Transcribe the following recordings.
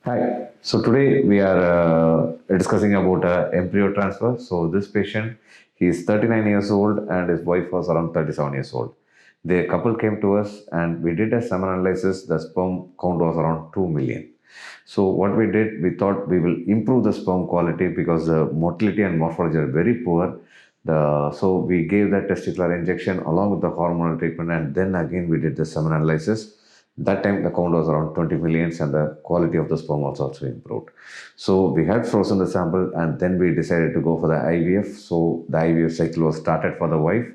Hi. So today we are discussing about embryo transfer. So this patient, he is 39 years old and his wife was around 37 years old. The couple came to us and we did a semen analysis. The sperm count was around 2 million. So what we did, we thought we will improve the sperm quality because the motility and morphology are very poor. So we gave the testicular injection along with the hormonal treatment, and then again we did the semen analysis. That time the count was around 20 millions and the quality of the sperm was also improved. So we had frozen the sample and then we decided to go for the IVF. So the IVF cycle was started for the wife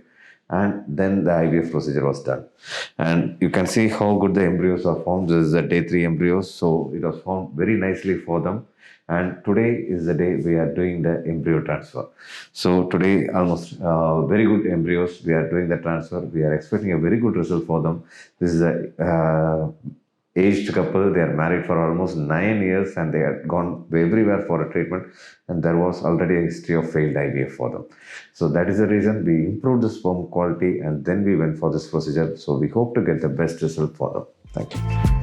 and then the IVF procedure was done. And you can see how good the embryos are formed. This is the day 3 embryos. So it was formed very nicely for them. And today is the day we are doing the embryo transfer. So today almost very good embryos. We are doing the transfer. We are expecting a very good result for them. This is a aged couple. They are married for almost 9 years and they had gone everywhere for a treatment, and there was already a history of failed IVF for them. So that is the reason we improved the sperm quality and then we went for this procedure. So we hope to get the best result for them. Thank you.